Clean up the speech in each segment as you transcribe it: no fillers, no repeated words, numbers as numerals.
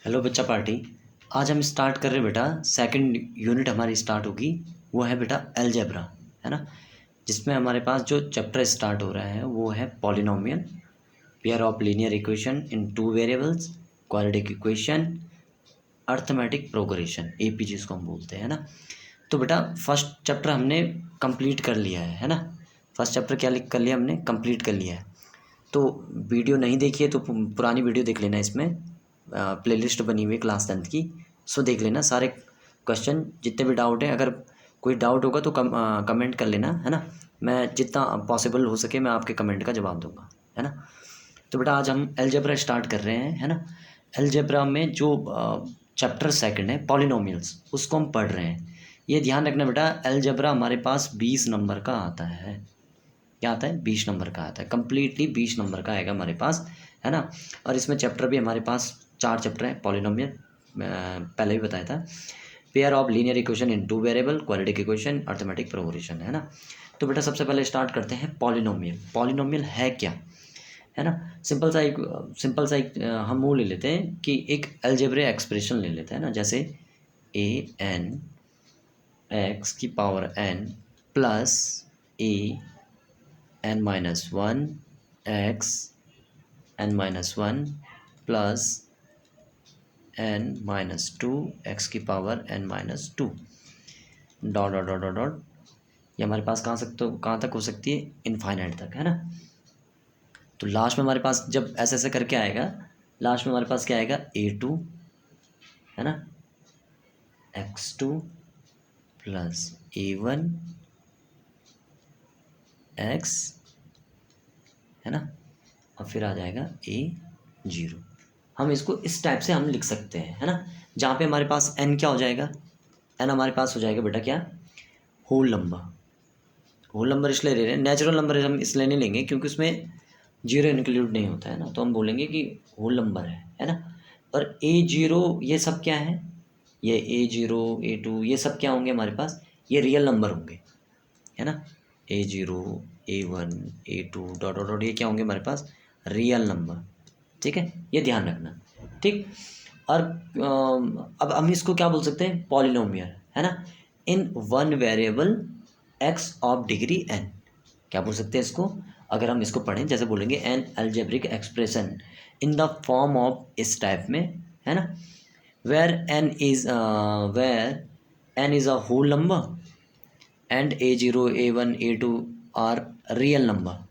Hello बच्चा party. आज हम स्टार्ट कर रहे हैं बेटा, सेकंड यूनिट हमारी स्टार्ट होगी। वो है बेटा अलजेब्रा, है ना। जिसमें हमारे पास जो चैप्टर स्टार्ट हो रहा है वो है polynomial, pair of linear equation in two variables, quadratic equation, arithmetic progression, AP जिसको हम बोलते हैं ना। तो बेटा फर्स्ट चैप्टर हमने कंप्लीट कर लिया है ना। फर्स्ट चैप्टर क्या कर लिया हमने, कंप्लीट कर लिया है। तो वीडियो नहीं देखी है तो पुरानी वीडियो देख लेना, इसमें प्लेलिस्ट बनी हुई है क्लास 10th की, सो देख लेना सारे क्वेश्चन जितने भी डाउट है। अगर कोई डाउट होगा तो कमेंट कर लेना, है ना। मैं जितना पॉसिबल हो सके मैं आपके कमेंट का जवाब दूंगा, है ना। तो बेटा आज हम अलजेब्रा स्टार्ट कर रहे हैं, है ना। अलजेब्रा में जो चैप्टर सेकंड है पॉलिनोमियल्स, उसको हम पढ़ रहे हैं। ये ध्यान रखना बेटा, अलजेब्रा हमारे पास 20 नंबर का आता है। क्या आता है? 20 नंबर का आता है, कम्प्लीटली 20 नंबर का आएगा हमारे पास, है ना। और इसमें चैप्टर भी हमारे पास 4 चैप्टर हैं। पॉलिनोमियल पहले भी बताया था, pair of linear equation in two variable, quadratic equation, arithmetic progression, है ना। तो बेटा सबसे पहले स्टार्ट करते हैं पॉलिनोमियल। पॉलिनोमियल है क्या, है ना। सिंपल सा एक हम वो ले लेते हैं कि एक अलजेब्रिक एक्सप्रेशन ले लेते हैं ना, जैसे ए एन एक्स की power n plus a n minus one x n minus one plus n minus two x की power n minus two dot dot dot dot dot. ये हमारे पास कहाँ तक हो सकती है? इनफाइनाइट तक, है ना। तो लास्ट में हमारे पास जब ऐसे ऐसे करके आएगा, लास्ट में हमारे पास क्या आएगा? A2, है ना, x2 प्लस A1 x, है ना, और फिर आ जाएगा A0। हम इसको इस टाइप से हम लिख सकते हैं, है ना। जहाँ पे हमारे पास n क्या हो जाएगा? n हमारे पास हो जाएगा बेटा क्या? Whole number. होल नंबर इसलिए ले रहे हैं, नेचुरल नंबर हम इसलिए नहीं लेंगे क्योंकि उसमें जीरो इंक्लूड नहीं होता है ना, तो हम बोलेंगे कि होल नंबर है ना। और A0 ये सब क्या है? ये A0 A2 ये सब क्या होंगे हमारे पास? ये रियल नंबर होंगे, है ना। A0 A1 A2 dot dot dot ये क्या होंगे हमारे पास? रियल नंबर, ठीक है, ये ध्यान रखना, ठीक। और अब हम इसको क्या बोल सकते हैं? पॉलिनोमियल, है ना, in one variable x of degree n. क्या बोल सकते हैं इसको? अगर हम इसको पढ़ें जैसे बोलेंगे an algebraic expression in the form of इस टाइप में, है ना, where n is a whole number and A0 A1 A2 are real number,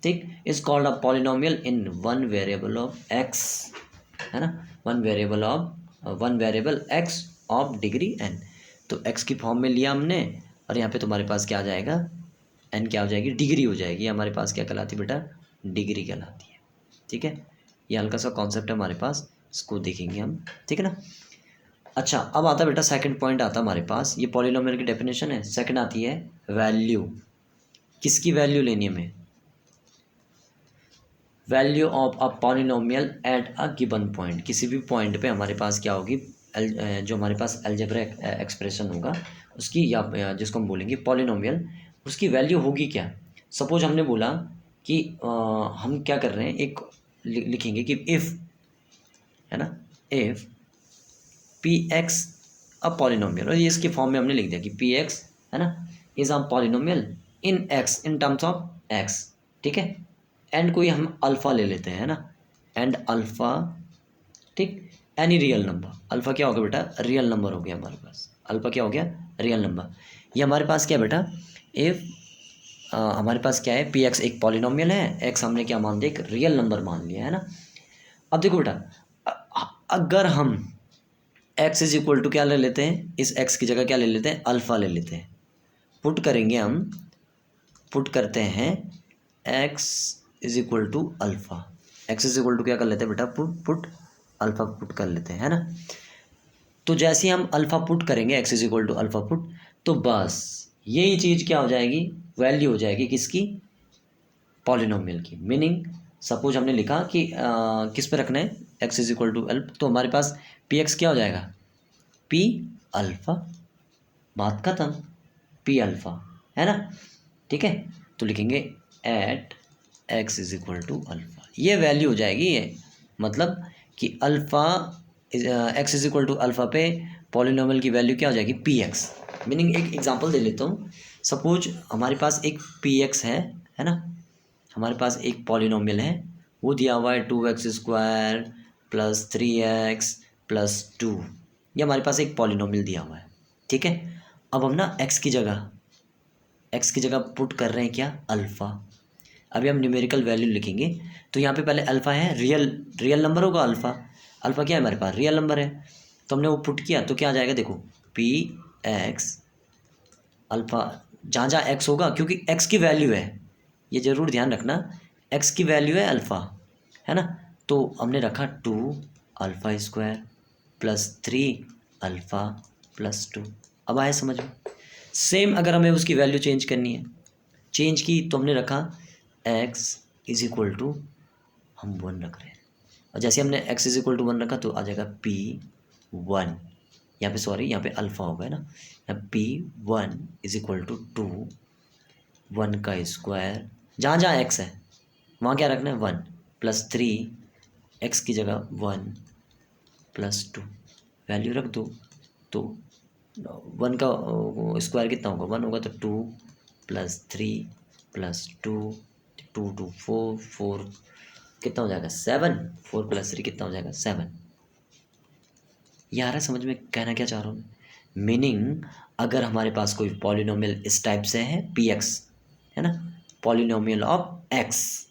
ठीक, is called a polynomial in one variable of x, है ना, one variable x of degree n. तो x की form में लिया हमने, और यहाँ पे तुम्हारे पास क्या आ जाएगा? एन क्या हो जाएगी? डिग्री हो जाएगी। हमारे पास क्या कहलाती है बेटा? डिग्री कहलाती है, ठीक है। ये हल्का सा कॉन्सेप्ट है हमारे पास, इसको देखेंगे हम, ठीक है ना। अच्छा, अब आता बेटा सेकंड पॉइंट आता हमारे पास, ये पॉलिनोमियल की डेफिनेशन है। सेकंड आती है वैल्यू। किसकी वैल्यू लेनी है हमें? Value of a polynomial at a given point. किसी भी पॉइंट पे हमारे पास क्या होगी? जो हमारे पास अलजेब्रिक एक्सप्रेशन होगा उसकी, या जिसको हम बोलेंगे पॉलिनोमियल, उसकी वैल्यू होगी क्या? सपोज हमने बोला कि हम क्या कर रहे हैं, एक लिखेंगे कि इफ़, है ना, if P x a polynomial, और ये इसके फॉर्म में हमने लिख दिया कि पी एक्स, है ना, is a polynomial in x, in terms of x, ठीक है। एंड कोई हम अल्फ़ा ले लेते हैं, है ना, एंड अल्फ़ा, ठीक, एनी रियल नंबर। अल्फ़ा क्या हो गया बेटा? रियल नंबर हो गया हमारे पास। अल्फ़ा क्या हो गया? Real number. ये हमारे पास क्या है बेटा? इफ़ हमारे पास क्या है? पी एक्स एक पॉलिनोमियल है, एक्स हमने क्या मान दिया? एक रियल नंबर मान लिया, है ना। अब देखो बेटा, अगर हम एक्स इज इक्वल टू क्या ले लेते हैं? इस एक्स की जगह क्या ले लेते हैं? अल्फ़ा ले लेते हैं। पुट करेंगे हम, पुट करते हैं x is equal to alpha. X is equal to क्या कर लेते हैं बेटा? पुट अल्फ़ा पुट कर लेते हैं, है ना। तो जैसे ही हम अल्फ़ा पुट करेंगे, x is equal to alpha put, तो बस यही चीज़ क्या हो जाएगी? वैल्यू हो जाएगी किसकी? पॉलिनोमियल की। मीनिंग सपोज हमने लिखा कि किस पे रखना है? X is equal to L, तो हमारे पास पी एक्स क्या हो जाएगा? पी अल्फ़ा, बात खत्म, पी अल्फ़ा, है ना, ठीक है। तो लिखेंगे at x is equal to alpha, ये वैल्यू हो जाएगी। ये मतलब कि alpha x is equal to alpha पे पॉलिनोमियल की वैल्यू क्या हो जाएगी पी एक्स। मीनिंग एक एग्जांपल दे लेता हूँ। सपोज हमारे पास एक पी एक्स है ना, हमारे पास एक पॉलिनोमियल है, वो दिया हुआ है 2x² प्लस 3x प्लस 2। ये हमारे पास एक पॉलिनोमियल दिया हुआ है, ठीक है। अब हम ना x की जगह पुट कर रहे हैं क्या, अल्फ़ा। अभी हम न्यूमेरिकल वैल्यू लिखेंगे तो यहाँ पे पहले अल्फ़ा है, रियल नंबर होगा अल्फ़ा। अल्फ़ा क्या है हमारे पास, रियल नंबर है। तो हमने वो पुट किया तो क्या आ जाएगा, देखो पी एक्स अल्फ़ा, जहाँ जहाँ एक्स होगा, क्योंकि एक्स की वैल्यू है, ये ज़रूर ध्यान रखना, एक्स की वैल्यू है अल्फ़ा, है ना। तो हमने रखा 2α² प्लस 3α प्लस 2। अब आया समझ में। सेम अगर हमें उसकी वैल्यू चेंज करनी है, चेंज की तो हमने रखा x इज इक्वल टू, हम 1 रख रहे हैं, और जैसे हमने x इज इक्वल टू 1 रखा तो आ जाएगा p1, यहाँ पे सॉरी यहाँ पे अल्फ़ा होगा, है ना। यहाँ p1 इज इक्वल टू 2, 1 का स्क्वायर, जहाँ जहाँ x है वहाँ क्या रखना है 1 प्लस 3, x की जगह 1 प्लस 2 वैल्यू रख दो। तो 1 का स्क्वायर कितना होगा, 1 होगा, तो 2 प्लस 3 प्लस 2, 2 2 4, 4 कितना हो जाएगा 7, 4 प्लस 3 कितना हो जाएगा 7। ये आ रहा है समझ में कहना क्या चाह रहा हूँ। मीनिंग अगर हमारे पास कोई पॉलिनोमियल इस टाइप से है पी एक्स, है ना, polynomial of x,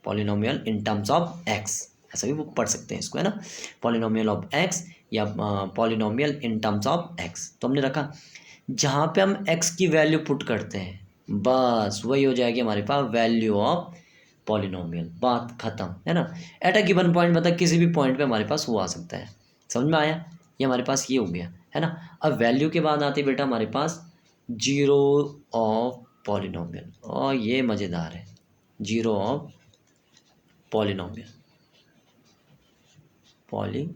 polynomial in terms of x, ऐसा भी बुक पढ़ सकते हैं इसको, है ना, पॉलिनोमियल ऑफ एक्स या polynomial in terms of x. तो हमने रखा जहाँ पे हम एक्स की वैल्यू पुट करते हैं बस वही हो जाएगी हमारे पास वैल्यू ऑफ पॉलिनोमियल, बात खत्म, है ना। एट अ गिवन पॉइंट, मतलब किसी भी पॉइंट पे हमारे पास वो आ सकता है। समझ में आया, ये हमारे पास ये हो गया, है ना। अब वैल्यू के बाद आती बेटा हमारे पास जीरो ऑफ पॉलिनोमियल, और ये मज़ेदार है, जीरो ऑफ पॉलिनोमियल, पॉलिनोमियल,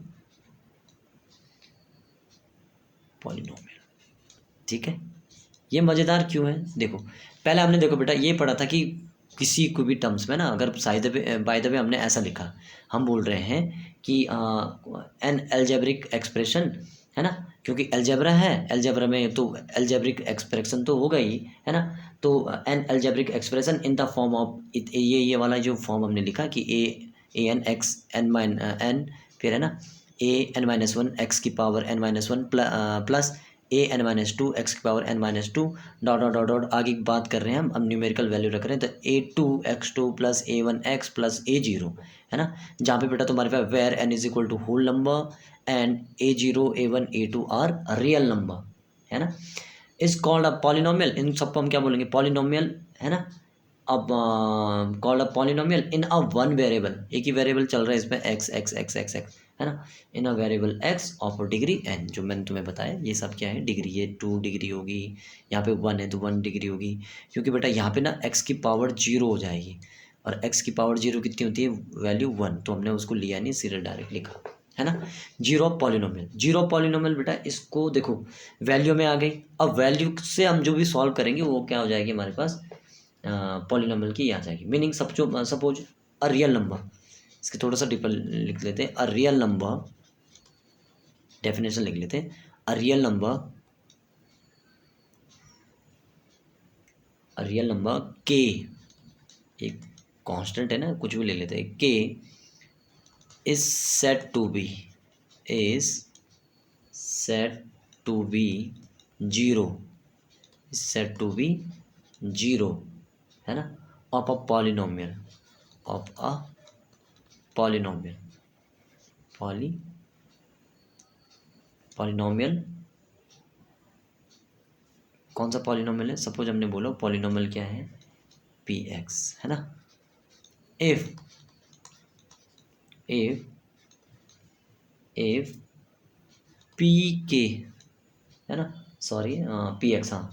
ठीक है। ये मज़ेदार क्यों है, देखो पहले हमने देखो बेटा ये पढ़ा था कि किसी को भी टर्म्स में ना, अगर बाय द वे हमने ऐसा लिखा, हम बोल रहे हैं कि एन एल्जेब्रिक एक्सप्रेशन, है ना, क्योंकि एल्जेब्रा है, एल्जेब्रा में तो एल्जेब्रिक एक्सप्रेशन तो होगा ही, है ना। तो an algebraic expression in the form of, ये वाला जो फॉर्म हमने लिखा कि a n x n mine n, फिर है ना a(n-1) x की power n-1 plus a(n-2) x की power n-2 dot dot dot dot, आगे की बात कर रहे हैं हम, अब न्यूमेरिकल वैल्यू रख रहे हैं, तो a2x2 plus a1x plus a0, है ना। जहाँ पे बेटा तुम्हारे पास where n is equal to whole number and a0 a1 a2 are real number, है ना, इज कॉल्ड अ पॉलिनोमियल। इन सबको हम क्या बोलेंगे, पॉलिनोमियल, है ना। अब called a polynomial in a one variable, एक ही वेरिएबल चल रहा है इसमें x x x x x, है ना, in a variable x of degree n, जो मैंने तुम्हें बताया ये सब क्या है डिग्री, ये 2 डिग्री होगी, यहाँ पे 1 है तो 1 डिग्री होगी, क्योंकि बेटा यहाँ पे ना एक्स की पावर 0 हो जाएगी, और एक्स की पावर 0 कितनी होती है, वैल्यू 1, तो हमने उसको लिया नहीं, सीधे डायरेक्ट लिखा, है ना। जीरो पॉलिनोमियल, जीरो पॉलिनोमियल बेटा इसको देखो वैल्यू में आ गई, अब वैल्यू से हम जो भी सॉल्व करेंगे वो क्या हो जाएगी हमारे पास, पॉलिनोमियल की आ जाएगी। मीनिंग सब जो सपोज अ रियल नंबर, इसके थोड़ा सा डिपर लिख लेते हैं, अ रियल नंबर, डेफिनेशन लिख लेते हैं, अ रियल नंबर के, एक कांस्टेंट है ना, कुछ भी ले लेते हैं, k is said to be, is said to be zero, is said to be zero, है ना, of a polynomial, of a polynomial, polynomial कौन सा पॉलिनोमियल है, सपोज हमने बोला पॉलिनोमियल क्या है पी एक्स, है ना। इफ इफ इफ पी के, है ना, सॉरी पी एक्स, हाँ,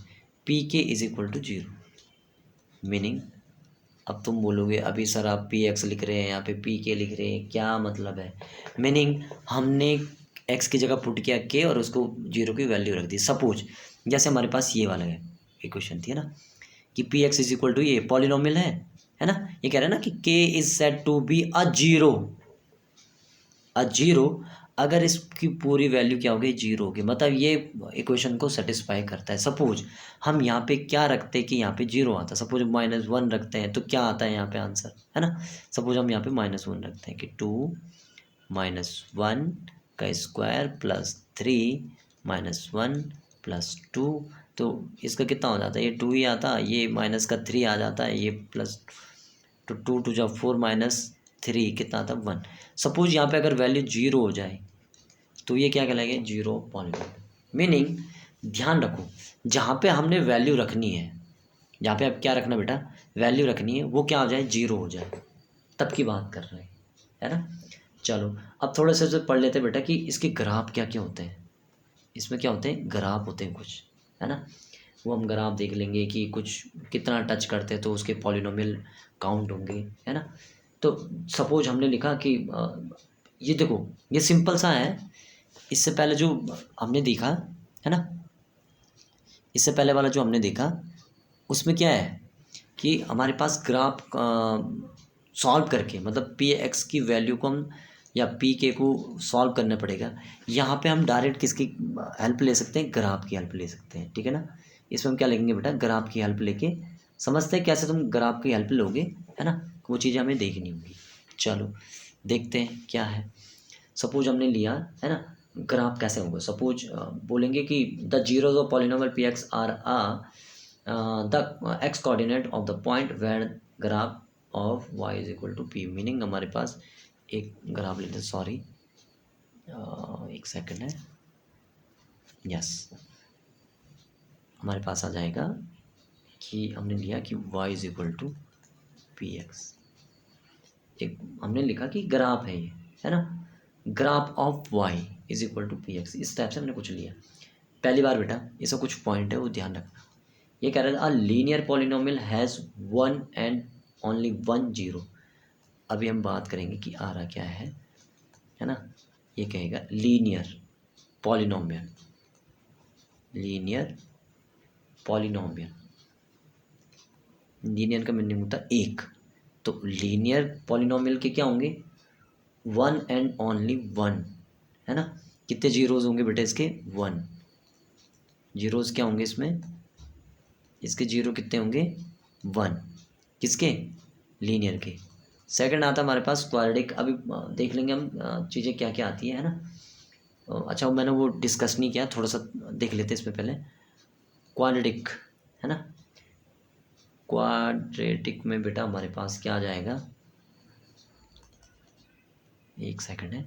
पी के इज इक्वल टू 0। मीनिंग अब तुम बोलोगे अभी सर आप पी एक्स लिख रहे हैं, यहाँ पे पी के लिख रहे हैं, क्या मतलब है। मीनिंग हमने एक्स की जगह पुट किया के और उसको 0 की वैल्यू रख दी। सपोज जैसे हमारे पास ये वाला है इक्वेशन थी, है ना, कि p x is equal to, ये पॉलिनोमियल है ना, ये कह रहे हैं ना कि k is said to be a zero, अगर इसकी पूरी वैल्यू क्या होगी, जीरो होगी, मतलब ये इक्वेशन को सेटिस्फाई करता है। सपोज हम यहाँ पे क्या रखते हैं कि यहाँ पे जीरो आता है, सपोज -1 रखते हैं तो क्या आता है यहाँ पे आंसर, है ना। सपोज हम यहाँ पे -1 रखते हैं कि 2 -1 का स्क्वायर प्लस 3 -1 प्लस 2, तो इसका कितना हो जाता है, ये 2 ही आता है, ये माइनस का 3 आ जाता है, ये प्लस, तो 2 2 जा 4 -3 कितना आता है 1। सपोज यहाँ पे अगर वैल्यू जीरो हो जाए तो ये क्या कहलाएगा, जीरो पॉलीनॉमियल। मीनिंग ध्यान रखो, जहाँ पे हमने वैल्यू रखनी है, जहाँ पे अब क्या रखना बेटा, वैल्यू रखनी है, वो क्या हो जाए, जीरो हो जाए, तब की बात कर रहे हैं, है ना। चलो अब थोड़ा सा पढ़ लेते हैं बेटा कि इसके ग्राफ क्या क्या होते हैं। इसमें क्या होते हैं, ग्राफ होते हैं कुछ, है ना। वो हम ग्राफ देख लेंगे कि कुछ कितना टच करते हैं तो उसके पॉलिनोमियल काउंट होंगे, है ना। तो सपोज हमने लिखा कि ये देखो, ये सिंपल सा है। इससे पहले जो हमने देखा, है ना, इससे पहले वाला जो हमने देखा उसमें क्या है कि हमारे पास ग्राफ सॉल्व करके, मतलब पी एक्स की वैल्यू को हम या पी के को सॉल्व करना पड़ेगा। यहाँ पे हम डायरेक्ट किसकी हेल्प ले सकते हैं, ग्राफ की हेल्प ले सकते हैं, ठीक है ना। इसमें हम क्या लेंगे बेटा, ग्राफ की हेल्प लेके समझते हैं कैसे तुम ग्राफ की हेल्प लोगे, है ना। वो चीज़ें हमें देखनी होगी। चलो देखते हैं क्या है। सपोज हमने लिया, है ना, ग्राफ कैसे होगा। सपोज बोलेंगे कि the zeros of polynomial p x are the x coordinate of the point where graph of y is equal to p. Meaning हमारे पास एक ग्राफ लेते हैं, सॉरी एक सेकंड है, यस, हमारे पास आ जाएगा कि हमने लिया कि y is equal to p x. एक हमने लिखा कि ग्राफ है ये, है ना, graph of y is equal to p x. इस टाइप से हमने कुछ लिया। पहली बार बेटा ये सब कुछ पॉइंट है वो ध्यान रखना। ये कह रहा था अ linear polynomial has one and only one zero. अभी हम बात करेंगे कि आ रहा क्या है ना। ये कहेगा linear polynomial, linear polynomial, linear का मीनिंग होता है एक। तो लीनियर पॉलिनोमियल के क्या होंगे, वन एंड ओनली वन, है ना। कितने जीरोज होंगे बेटा इसके, वन। जीरोज क्या होंगे इसमें, इसके जीरो कितने होंगे, वन। किसके, लीनियर के। सेकंड आता है हमारे पास क्वाड्रेटिक। अभी देख लेंगे हम चीज़ें क्या क्या आती है ना। अच्छा मैंने वो डिस्कस नहीं किया, थोड़ा सा देख लेते इसमें पहले। क्वाड्रेटिक, है ना, क्वाड्रेटिक में बेटा हमारे पास क्या आ जाएगा, एक सेकंड है,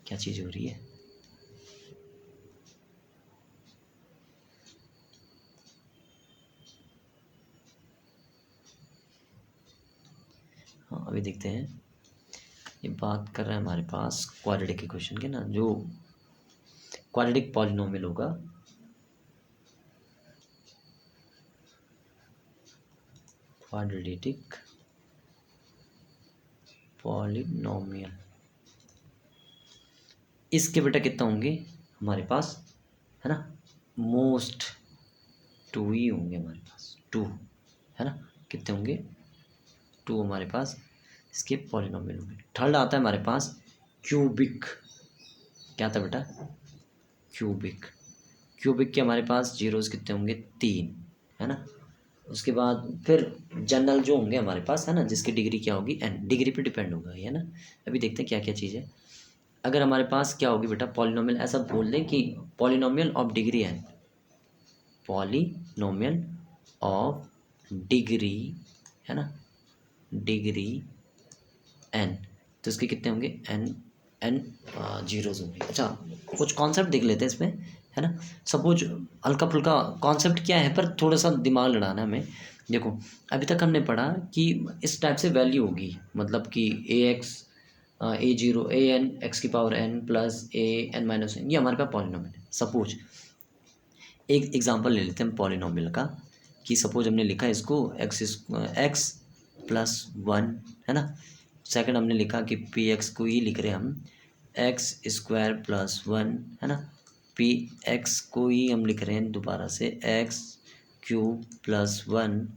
क्या चीज़ हो रही है, हाँ अभी देखते हैं। ये बात कर रहे हैं हमारे पास क्वाड्रेटिक इक्वेशन के ना, जो क्वाड्रेटिक पॉलिनोमियल होगा, क्वाड्रेटिक पॉलिनोमियल, इसके बेटा कितना होंगे हमारे पास, है ना, मोस्ट टू ही होंगे हमारे पास, टू, है ना। कितने होंगे, टू हमारे पास इसके पॉलिनोमियल होंगे। थर्ड आता है हमारे पास क्यूबिक। क्या था बेटा, क्यूबिक। क्यूबिक के हमारे पास जीरोस कितने होंगे, तीन, है ना। उसके बाद फिर जनरल जो होंगे हमारे पास, है ना, जिसकी डिग्री क्या होगी, एन, डिग्री पे डिपेंड होगा ये, है ना। अभी देखते हैं क्या क्या चीज़ है। अगर हमारे पास क्या होगी बेटा, पॉलिनोमियल, ऐसा बोल दें कि polynomial of degree n, polynomial of degree, है ना, डिग्री एन, तो इसके कितने होंगे, एन, एन जीरोज होंगे। अच्छा कुछ कॉन्सेप्ट देख लेते हैं इसमें, है ना। सपोज हल्का फुल्का कॉन्सेप्ट क्या है, पर थोड़ा सा दिमाग लड़ाना है हमें। देखो अभी तक हमने पढ़ा कि इस टाइप से वैल्यू होगी, मतलब कि ए एक्स ए जीरो ए एन एक्स की power n plus a n minus N, ये हमारे पास पॉलिनोमियल है। सपोज एक एग्जांपल ले लेते हैं पॉलिनोमियल का, कि सपोज हमने लिखा इसको एक्स प्लस वन, है ना। सेकंड हमने लिखा कि पी एक्स को ही लिख रहे हैं हम, एक्स स्क्वायर प्लस वन, है ना। पी एक्स को ही हम लिख रहे हैं दोबारा से एक्स क्यूब प्लस वन,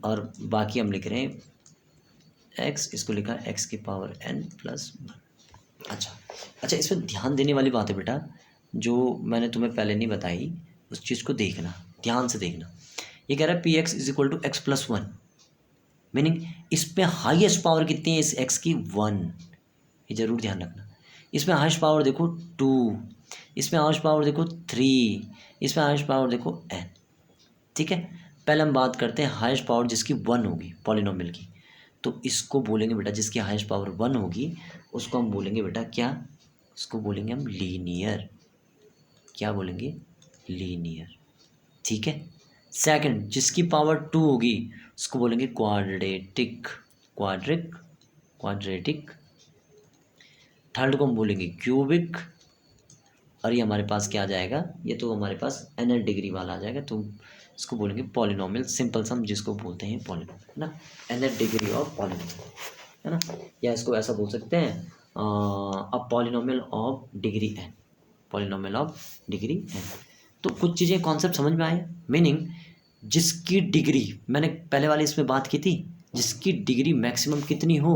और बाकी हम लिख रहे हैं एक्स, इसको लिखा एक्स की पावर एन प्लस वन। अच्छा अच्छा, इसमें ध्यान देने वाली बात है बेटा, जो मैंने तुम्हें पहले नहीं बताई, उस चीज़ को देखना, ध्यान से देखना। ये कह रहा है p x is equal to x plus one, meaning इसमें हाईएस्ट पावर कितनी है इस एक्स की? वन। ये जरूर ध्यान रखना। इसमें हाईएस्ट पावर देखो टू, इसमें हाईएस्ट पावर देखो थ्री, इसमें हाईएस्ट पावर देखो एन। ठीक है, पहले हम बात करते हैं हाईएस्ट पावर जिसकी वन होगी पॉलिनोमियल की। तो इसको बोलेंगे बेटा, जिसकी हाईएस्ट पावर वन होगी उसको हम बोलेंगे बेटा क्या? उसको बोलेंगे हम लीनियर। क्या बोलेंगे? लीनियर। ठीक है। सेकंड, जिसकी पावर टू होगी उसको बोलेंगे क्वाड्रेटिक। क्वाड्रेटिक। थर्ड को हम बोलेंगे क्यूबिक। और ये हमारे पास क्या आ जाएगा? ये तो हमारे पास nth डिग्री वाला आ जाएगा, तो इसको बोलेंगे पॉलिनोमियल। सिंपल सम जिसको बोलते हैं पॉलिनोमियल, है ना, nth डिग्री ऑफ पॉलिनोमियल, है ना। या इसको ऐसा बोल सकते हैं अ polynomial of degree n, polynomial of degree n। तो कुछ चीज़ें कॉन्सेप्ट समझ में आए। मीनिंग जिसकी डिग्री, मैंने पहले वाली इसमें बात की थी, जिसकी डिग्री मैक्सिमम कितनी हो,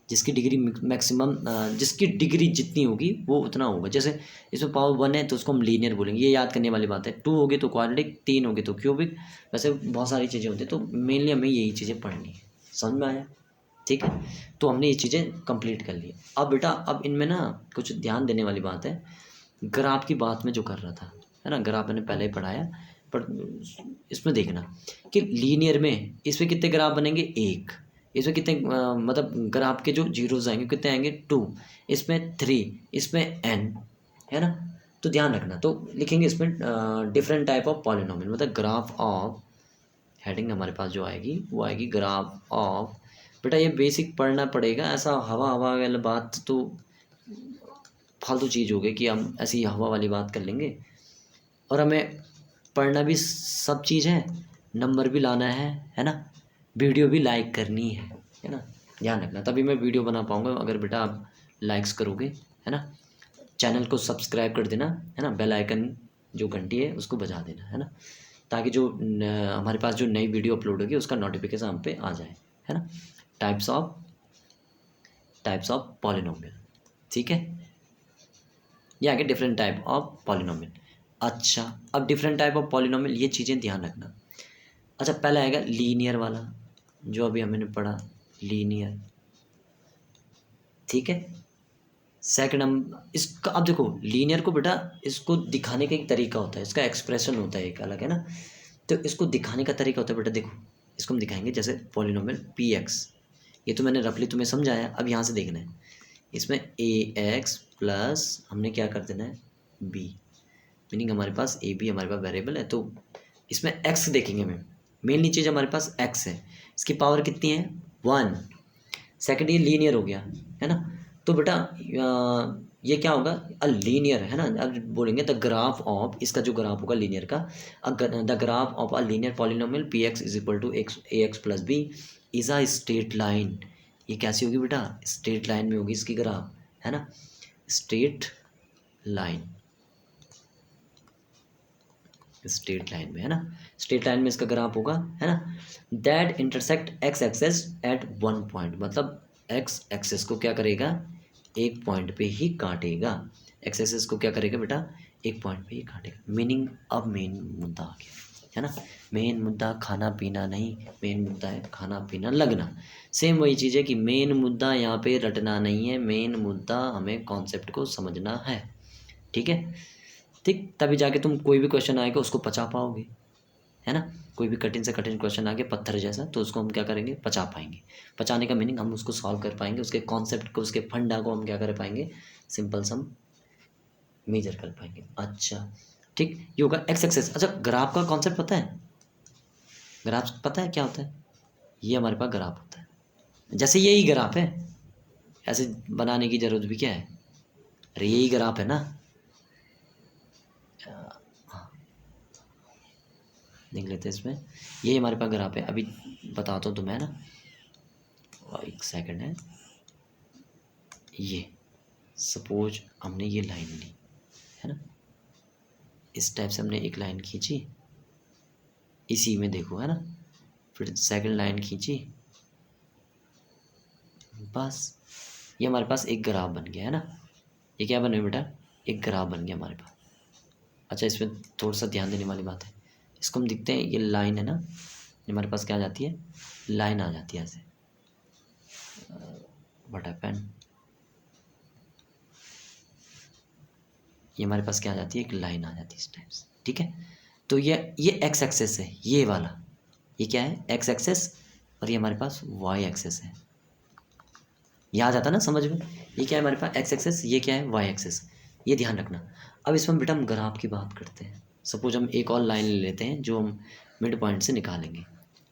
जिसकी डिग्री मैक्सिमम, जिसकी डिग्री जितनी होगी वो उतना होगा। जैसे इसमें पावर वन है तो उसको हम लीनियर बोलेंगे, ये याद करने वाली बात है। टू होगी तो क्वाड्रेटिक, तीन होगी तो क्यूबिक। वैसे बहुत सारी चीज़ें होती हैं, तो मेनली हमें यही चीज़ें पढ़नी है। समझ में आया? ठीक है, तो हमने ये चीज़ें कंप्लीट कर ली। अब बेटा, अब इनमें ना कुछ ध्यान देने वाली बात है। ग्राफ की बात में जो कर रहा था, है ना, ग्राफ मैंने पहले ही पढ़ाया, पर इसमें देखना कि लीनियर में इसमें कितने ग्राफ बनेंगे? एक। इसमें कितने मतलब ग्राफ के जो जीरोज आएंगे कितने आएंगे? टू। इसमें थ्री, इसमें एन, है ना। तो ध्यान रखना, तो लिखेंगे इसमें डिफरेंट टाइप ऑफ पॉलिनोमियल, मतलब ग्राफ ऑफ, हेडिंग हमारे पास जो आएगी वो आएगी ग्राफ ऑफ। बेटा ये बेसिक पढ़ना पड़ेगा, ऐसा हवा हवा वाली बात तो फालतू चीज़ हो गई कि हम ऐसी हवा वाली बात कर लेंगे। और हमें पढ़ना भी सब चीज़ है, नंबर भी लाना है ना, वीडियो भी लाइक करनी है ना। ध्यान रखना, तभी मैं वीडियो बना पाऊँगा अगर बेटा आप लाइक्स करोगे, है ना। चैनल को सब्सक्राइब कर देना, है ना, बेल आइकन जो घंटी है उसको बजा देना, है ना, ताकि जो हमारे पास जो नई वीडियो अपलोड होगी उसका नोटिफिकेशन हम पे आ जाए, है ना। टाइप्स ऑफ पॉलिनोमियल, ठीक है। ये आगे डिफरेंट टाइप ऑफ पॉलिनोमियल। अच्छा, अब डिफरेंट टाइप ऑफ पॉलिनोमियल, ये चीज़ें ध्यान रखना। अच्छा, पहला आएगा लीनियर वाला, जो अभी हमने पढ़ा, लीनियर, ठीक है। सेकंड हम इसका, अब देखो लीनियर को बेटा, इसको दिखाने का एक तरीका होता है, इसका एक्सप्रेशन होता है एक अलग, है ना। तो इसको दिखाने का तरीका होता है बेटा, देखो इसको हम दिखाएंगे जैसे पॉलिनोमियल पी एक्स। ये तो मैंने रफली तुम्हें समझाया, अब यहाँ से देखना है। इसमें ए एक्स प्लस हमने क्या कर देना है? बी, मीनिंग हमारे पास ए बी हमारे पास वेरिएबल है, तो इसमें एक्स देखेंगे हमें। मेनली चीज़ हमारे पास एक्स है, इसकी पावर कितनी है? वन। सेकंड, ये लीनियर हो गया, है ना। तो बेटा ये क्या होगा? अ लीनियर, है ना। अब बोलेंगे द ग्राफ ऑफ, इसका जो ग्राफ होगा लीनियर का, the graph of a linear polynomial p x is equal to x a x plus b is a straight line. ये कैसी होगी बेटा? स्ट्रेट लाइन में होगी इसकी ग्राफ, है ना, स्ट्रेट लाइन, स्ट्रेट लाइन में, है ना। स्ट्रेट लाइन में इसका ग्राफ होगा, है ना। That intersect x axis at one point, मतलब एक्स एक्सेस को क्या करेगा? एक पॉइंट पे ही काटेगा। एक्स एक्सेस को क्या करेगा बेटा? एक पॉइंट पे ही काटेगा। मीनिंग अब मेन मुद्दा आ गया, है ना। मेन मुद्दा खाना पीना नहीं, मेन मुद्दा है खाना पीना लगना। सेम वही चीज़ है कि मेन मुद्दा यहाँ पे रटना नहीं है, मेन मुद्दा हमें कॉन्सेप्ट को समझना है, ठीक है। ठीक, तभी जाके तुम कोई भी क्वेश्चन आएगा उसको पचा पाओगे, है ना। कोई भी कठिन से कठिन क्वेश्चन आगे पत्थर जैसा, तो उसको हम क्या करेंगे? पचा पाएंगे। पचाने का मीनिंग हम उसको सॉल्व कर पाएंगे, उसके कॉन्सेप्ट को, उसके फंडा को हम क्या कर पाएंगे? सिंपल सम मेजर कर पाएंगे। अच्छा ठीक, ये होगा एक्स एक्सेस। अच्छा, ग्राफ का कॉन्सेप्ट पता है? ग्राफ पता है क्या होता है? ये हमारे पास ग्राफ होता है, जैसे यही ग्राफ है, ऐसे बनाने की जरूरत भी क्या है? अरे यही ग्राफ है ना। देख लेते हैं इसमें, ये हमारे पास ग्राफ है। अभी बताता हूँ तुम्हें, है ना, एक सेकंड है। ये सपोज हमने ये लाइन ली, है ना, इस टाइप से हमने एक लाइन खींची, इसी में देखो, है ना, फिर सेकंड लाइन खींची, बस ये हमारे पास एक ग्राफ बन गया है ना। ये क्या बने बेटा, एक ग्राफ बन गया हमारे पास। अच्छा, इसमें थोड़ा सा ध्यान देने वाली बात है, इसको हम दिखते हैं, ये लाइन है ना, ये हमारे पास क्या आ जाती है, लाइन आ जाती है ऐसे। व्हाट हैपेंड, ये हमारे पास क्या आ जाती है, एक लाइन आ जाती है इस टाइप से, ठीक है। तो ये एक्स एक्सेस है, ये वाला, ये क्या है, एक्स एक्सेस, और ये हमारे पास वाई एक्सेस है। ये आ जाता ना समझ में, ये क्या है हमारे पास एक्स एक्सेस, ये क्या है वाई एक्सेस, ये ध्यान रखना। अब इसमें बेटा हम ग्राफ की बात करते हैं। सपोज हम एक और लाइन ले लेते हैं जो हम मिड पॉइंट से निकालेंगे।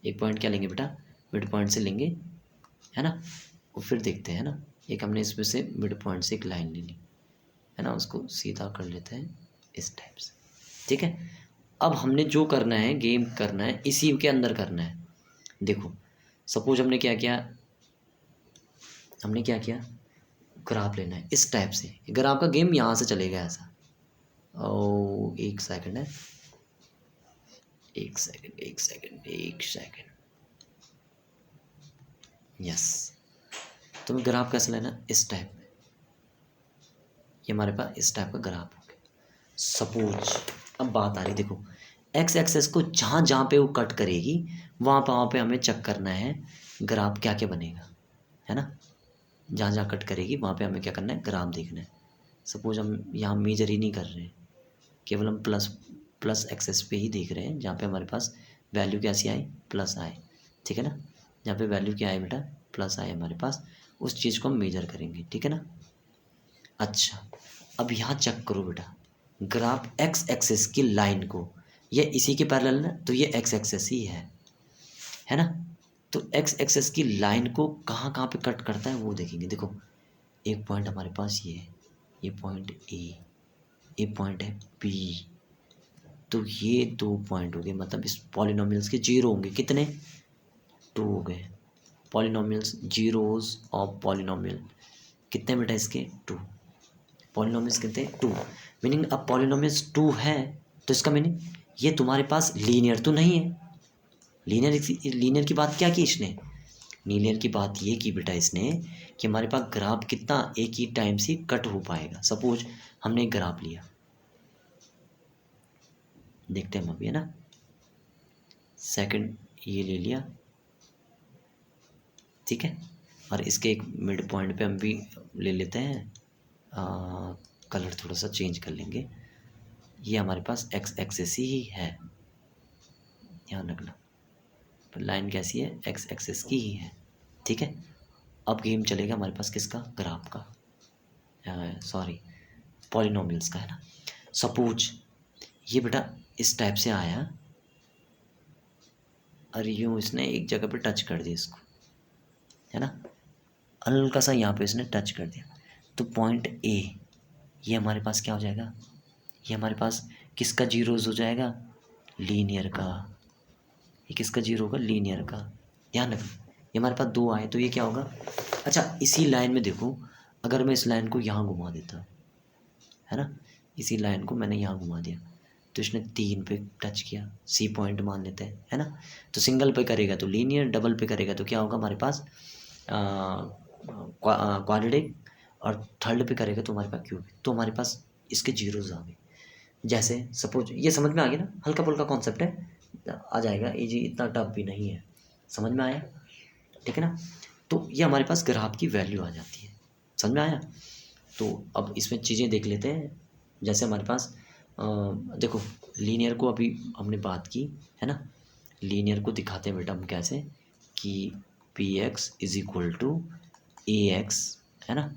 एक पॉइंट क्या लेंगे बेटा, मिड पॉइंट से लेंगे, है ना। और फिर देखते हैं ना, एक हमने इसमें से मिड पॉइंट से एक लाइन ले ली, है ना, उसको सीधा कर लेते हैं इस टाइप से, ठीक है। अब हमने जो करना है, गेम करना है, इसी के अंदर करना है। देखो सपोज हमने क्या किया, ग्राफ लेना है इस टाइप से, ग्राफ का गेम यहाँ से चलेगा ऐसा। ओ एक सेकंड है, एक सेकंड, यस। तो ग्राफ कैसे लेना, इस टाइप में, ये हमारे पास इस टाइप का ग्राफ हो गया। सपोज अब बात आ रही, देखो एक्स एक्सेस को जहाँ जहाँ पे वो कट करेगी वहाँ पे हमें चेक करना है ग्राफ क्या क्या बनेगा, है ना। जहाँ जहाँ कट करेगी वहाँ पे हमें क्या करना है, ग्राफ देखना है। सपोज हम यहाँ मेजर ही नहीं कर रहे हैं, केवल हम प्लस एक्सेस पे ही देख रहे हैं, जहाँ पे हमारे पास वैल्यू कैसी आए, प्लस आए, ठीक है ना। जहाँ पे वैल्यू क्या आए बेटा, प्लस आए हमारे पास, उस चीज़ को हम मेजर करेंगे, ठीक है ना। अच्छा, अब यहाँ चेक करो बेटा, ग्राफ एक्स एक्सेस की लाइन को, ये इसी के पैरेलल ना, तो ये एक्स एक्सेस ही है ना। तो एक्स एक्सेस की लाइन को कहाँ कहाँ पे कट करता है वो देखेंगे। देखो एक पॉइंट हमारे पास ये है, ये पॉइंट ए, ये पॉइंट है बी, तो ये 2 पॉइंट हो गए, मतलब इस पॉलिनोमियल्स के जीरो होंगे, कितने, 2 हो गए। पॉलिनोमियल्स जीरोस ऑफ पॉलिनोमियल कितने बेटा, इसके 2, पॉलिनोमियल्स कितने 2, मीनिंग अब पॉलिनोमियल्स 2 है, तो इसका मीनिंग ये तुम्हारे पास लीनियर तो नहीं है। लीनियर की बात क्या की इसने, लीनियर की बात ये की बेटा इसने कि हमारे पास ग्राफ कितना एक ही टाइम से कट हो पाएगा। सपोज हमने एक ग्राफ लिया, देखते हैं हम अभी, है ना, सेकंड ये ले लिया, ठीक है। और इसके एक मिड पॉइंट पे हम भी ले लेते हैं, कलर थोड़ा सा चेंज कर लेंगे। ये हमारे पास एक्स एक्सेस ही है, ध्यान रखना, पर लाइन कैसी है, एक्स एक्सेस की ही है, ठीक है। अब गेम चलेगा हमारे पास किसका, ग्राफ का, सॉरी पॉलिनोमियल्स का, है ना। सपोज ये बेटा इस टाइप से आया, और यूँ इसने एक जगह पे टच कर दिया इसको, है ना, हल्का सा यहाँ पे इसने टच कर दिया, तो पॉइंट ए, ये हमारे पास क्या हो जाएगा, ये हमारे पास किसका जीरोज हो जाएगा, लीनियर का। ये किसका जीरो होगा, लीनियर का, ध्यान रखना। ये हमारे पास 2 आए तो ये क्या होगा। अच्छा इसी लाइन में देखो, अगर मैं इस लाइन को यहाँ घुमा देता, है ना, इसी लाइन को मैंने यहाँ घुमा दिया, तो इसने 3 पे टच किया, सी पॉइंट मान लेते हैं, है ना। तो सिंगल पे करेगा तो लीनियर, डबल पे करेगा तो क्या होगा हमारे पास क्वाड्रेटिक, और थर्ड पे करेगा तो हमारे पास क्यूबिक, तो हमारे पास इसके जीरोज आ गए। जैसे सपोज ये समझ में आ गया ना, हल्का फुल्का कॉन्सेप्ट है, आ जाएगा इजी, इतना टफ भी नहीं है, समझ में आया, ठीक है ना। तो ये हमारे पास ग्राफ की वैल्यू आ जाती है, समझ में आया। तो अब इसमें चीज़ें देख लेते हैं, जैसे हमारे पास देखो लीनियर को अभी हमने बात की, है ना। लीनियर को दिखाते हैं बेटा हम कैसे, कि p x is equal to a x, है ना,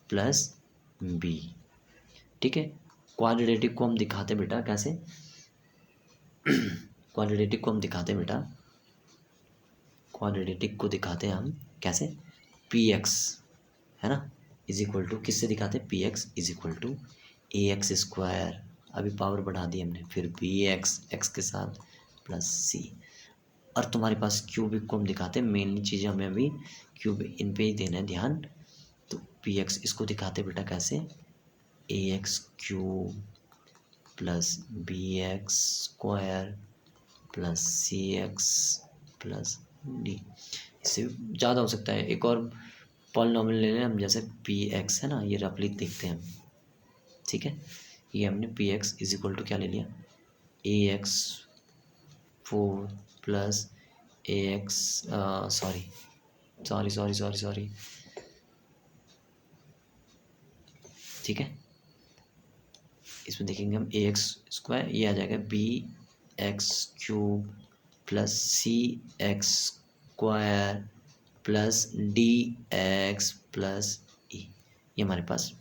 प्लस बी, ठीक है। क्वाड्रेटिक को हम दिखाते बेटा कैसे, क्वाड्रेटिक को हम दिखाते बेटा, क्वाड्रेटिक को दिखाते हैं हम कैसे, पी एक्स, है ना, इज इक्वल टू किससे दिखाते हैं, p x is equal to a x square, अभी पावर बढ़ा दी हमने, फिर बी एक्स एक्स के साथ प्लस सी। और तुम्हारे पास क्यूबिक को हम दिखाते हैं, मेनली चीज़ें हमें अभी क्यूबिक इन पे ही देना है ध्यान। तो पी एक्स इसको दिखाते बेटा कैसे, a x cube plus b x square plus c x plus d. इससे ज़्यादा हो सकता है, एक और पॉलिनॉमियल ले लें हम, जैसे पी एक्स है ना, ये रफली देखते हैं हम, ठीक है। ये हमने p x is equal to क्या ले लिया, a x 4 plus a x, sorry sorry sorry sorry sorry, ठीक है। इसमें देखेंगे हम ए एक्स स्क्वायर, ये आ जाएगा b x cube plus c x square plus d x plus e, ये हमारे पास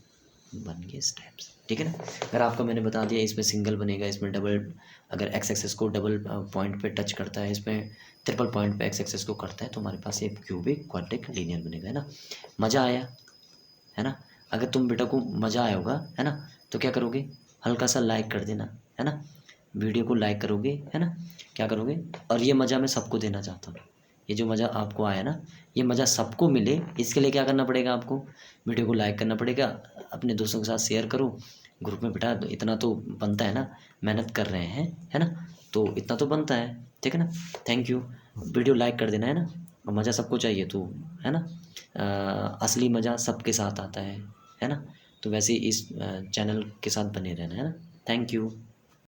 बन गए स्टेप्स, ठीक है ना। अगर आपको मैंने बता दिया इसमें सिंगल बनेगा, इसमें डबल, अगर एक्स एक्सेस को डबल पॉइंट पे टच करता है, इसमें ट्रिपल पॉइंट पे एक्स एक्सेस को करता है, तो हमारे पास एक क्यूबिक क्वाड्रिक लीनियर बनेगा, है ना। मज़ा आया है ना। अगर तुम बेटा को मज़ा आया होगा है ना, तो क्या करोगे, हल्का सा लाइक कर देना, है ना। वीडियो को लाइक करोगे, है ना, क्या करोगे, और ये मज़ा मैं सबको देना चाहता हूँ। ये जो मज़ा आपको आया ना, ये मज़ा सबको मिले, इसके लिए क्या करना पड़ेगा आपको, वीडियो को लाइक करना पड़ेगा, अपने दोस्तों के साथ शेयर करो ग्रुप में, बेटा इतना तो बनता है ना, मेहनत कर रहे हैं, है ना, तो इतना तो बनता है, ठीक है ना। Thank you. वीडियो लाइक कर देना, है ना, और मज़ा सबको चाहिए तो, है ना। असली मज़ा सबके साथ आता है ना। तो वैसे ही इस चैनल के साथ बने रहना, है ना। Thank you.